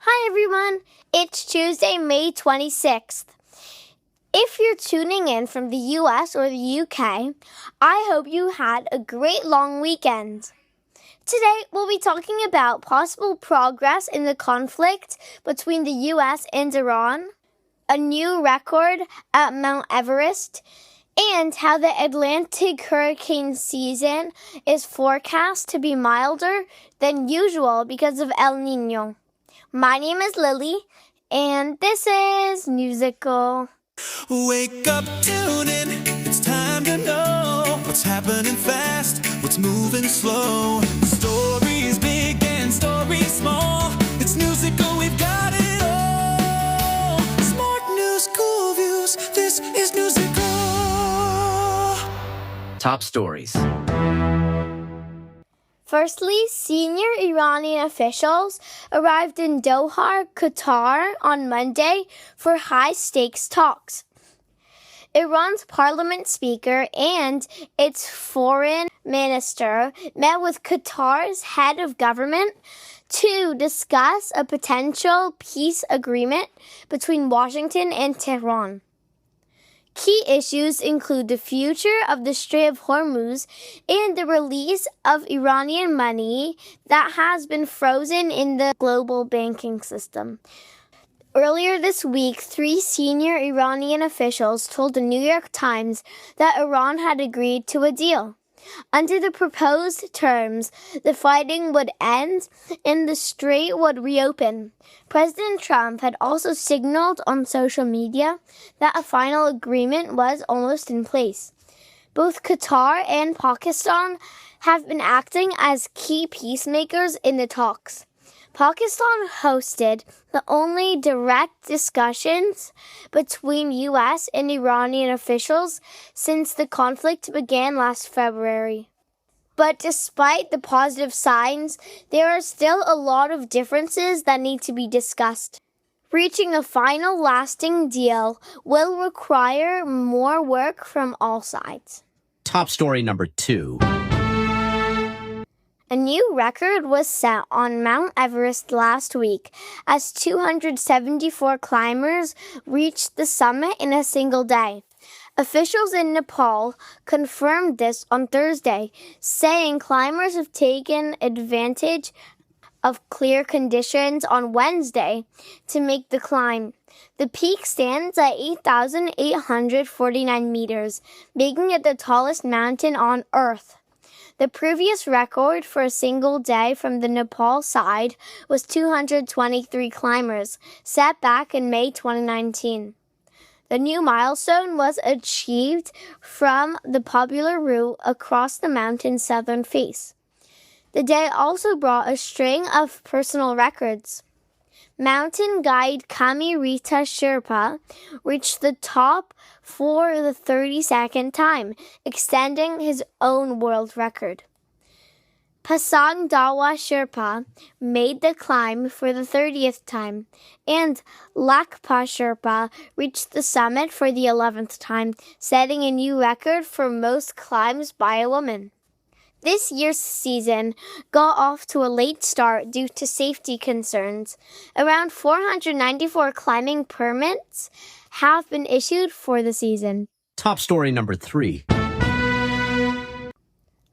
Hi everyone, it's Tuesday, May 26th. If you're tuning in from the US or the UK, I hope you had a great long weekend. Today, we'll be talking about possible progress in the conflict between the US and Iran, a new record at Mount Everest, and how the Atlantic hurricane season is forecast to be milder than usual because of El Niño. My name is Lily, and this is Newsicle. Wake up, tune in, it's time to know what's happening fast, what's moving slow. Stories big and stories small, it's Newsicle, we've got it all. Smart news, cool views, this is Newsicle. Top stories. Firstly, senior Iranian officials arrived in Doha, Qatar on Monday for high-stakes talks. Iran's parliament speaker and its foreign minister met with Qatar's head of government to discuss a potential peace agreement between Washington and Tehran. Key issues include the future of the Strait of Hormuz and the release of Iranian money that has been frozen in the global banking system. Earlier this week, 3 senior Iranian officials told the New York Times that Iran had agreed to a deal. Under the proposed terms, the fighting would end and the strait would reopen. President Trump had also signaled on social media that a final agreement was almost in place. Both Qatar and Pakistan have been acting as key peacemakers in the talks. Pakistan hosted the only direct discussions between U.S. and Iranian officials since the conflict began last February. But despite the positive signs, there are still a lot of differences that need to be discussed. Reaching a final lasting deal will require more work from all sides. Top story number 2. A new record was set on Mount Everest last week as 274 climbers reached the summit in a single day. Officials in Nepal confirmed this on Thursday, saying climbers have taken advantage of clear conditions on Wednesday to make the climb. The peak stands at 8,849 meters, making it the tallest mountain on Earth. The previous record for a single day from the Nepal side was 223 climbers, set back in May 2019. The new milestone was achieved from the popular route across the mountain's southern face. The day also brought a string of personal records. Mountain guide Kami Rita Sherpa reached the top for the 32nd time, extending his own world record. Pasang Dawa Sherpa made the climb for the 30th time, and Lakpa Sherpa reached the summit for the 11th time, setting a new record for most climbs by a woman. This year's season got off to a late start due to safety concerns. Around 494 climbing permits have been issued for the season. Top story number 3.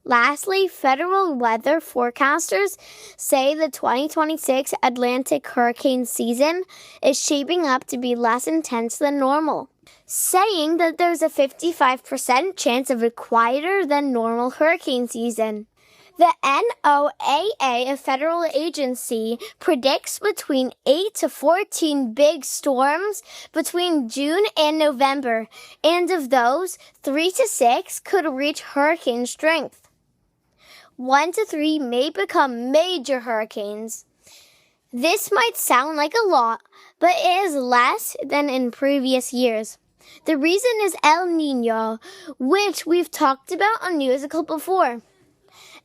Lastly, federal weather forecasters say the 2026 Atlantic hurricane season is shaping up to be less intense than normal, saying that there's a 55% chance of a quieter than normal hurricane season. The NOAA, a federal agency, predicts between 8 to 14 big storms between June and November, and of those, 3 to 6 could reach hurricane strength. 1 to 3 may become major hurricanes. This might sound like a lot, but it is less than in previous years. The reason is El Niño, which we've talked about on Newsicle before.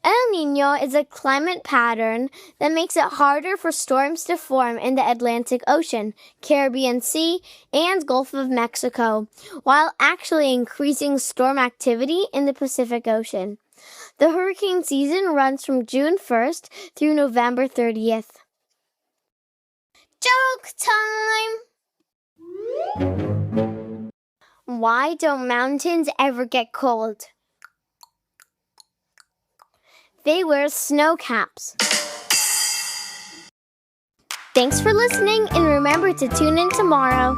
El Niño is a climate pattern that makes it harder for storms to form in the Atlantic Ocean, Caribbean Sea, and Gulf of Mexico, while actually increasing storm activity in the Pacific Ocean. The hurricane season runs from June 1st through November 30th. Book time! Why don't mountains ever get cold? They wear snow caps. Thanks for listening, and remember to tune in tomorrow.